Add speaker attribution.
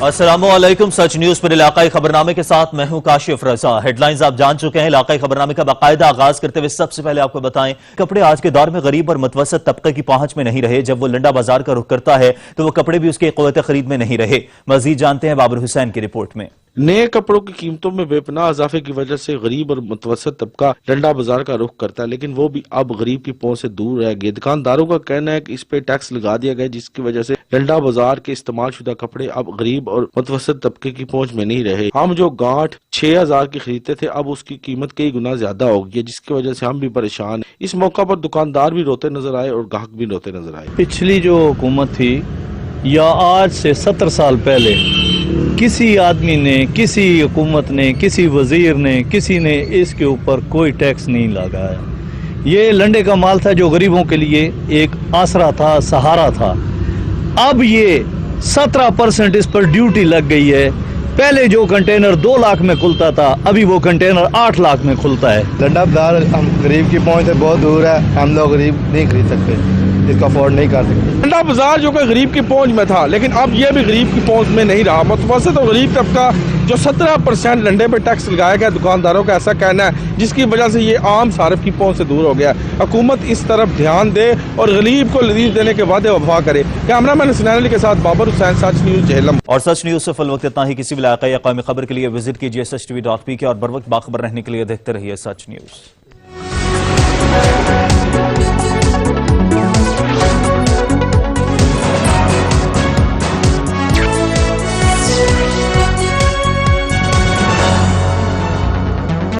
Speaker 1: अस्सलामुअलैकुम। सच न्यूज पर इलाकाई खबरनामे के साथ मैं हूं काशिफ रजा। हेडलाइंस आप जान चुके हैं। इलाकाई खबरनामे का बाकायदा आगाज करते हुए सबसे पहले आपको बताएं, कपड़े आज के दौर में गरीब और मुतवसत तबके की पहुंच में नहीं रहे। जब वो लंडा बाजार का रुख करता है तो वो कपड़े भी उसकी क़ुव्वत खरीद में नहीं रहे। मजीद जानते हैं बाबर हुसैन की रिपोर्ट में।
Speaker 2: नए कपड़ों की कीमतों में बेपनाह इजाफे की वजह से गरीब और मुतवसत तबका लंडा बाजार का रुख करता है, लेकिन वो भी अब गरीब की पहुंच से दूर रह गए। दुकानदारों का कहना है कि इस पे टैक्स लगा दिया गया, जिसकी वजह से लंडा बाजार के इस्तेमाल शुदा कपड़े अब गरीब और मुतवसत तबके की पहुंच में नहीं रहे। हम जो गांठ 6000 की खरीदते थे, अब उसकी कीमत कई गुना ज्यादा हो गई है, जिसकी वजह से हम भी परेशान हैं। इस मौका पर दुकानदार भी रोते नजर आए और ग्राहक भी रोते नजर आए।
Speaker 3: पिछली जो हुकूमत थी या आज से 70 साल पहले किसी आदमी ने, किसी हुकूमत ने, किसी वजीर ने, किसी ने इसके ऊपर कोई टैक्स नहीं लगाया। ये लंडे का माल था जो गरीबों के लिए एक आसरा था, सहारा था। अब ये 17% इस पर ड्यूटी लग गई है। पहले जो कंटेनर 2 लाख में खुलता था, अभी वो कंटेनर 8 लाख में खुलता है।
Speaker 4: लंडा बाजार हम गरीब की पहुंच से बहुत दूर है, हम लोग गरीब नहीं खरीद सकते, इसको अफोर्ड नहीं कर सकते।
Speaker 2: लंडा बाजार जो कि गरीब की पहुंच में था, लेकिन अब यह भी गरीब की पहुंच में नहीं रहा। मुतवसत और गरीब तबका जो 17% लंडे पे टैक्स लगाया गया, दुकानदारों का ऐसा कहना है, जिसकी वजह से ये आम सारिफ की पहुंच से दूर हो गया। हुकूमत इस तरफ ध्यान दे और गरीब को लजीज देने के वादे वफा करे। कैमरामैन हुसैन अली के साथ बाबर हुसैन, सच न्यूज झेलम।
Speaker 1: और सच न्यूज से फिल वक्त इतना ही। किसी भी इलाकाई या कौमी खबर के लिए विजिट कीजिए SHTV.PK और बर वक्त बाखबर रहने के लिए देखते रहिए सच न्यूज।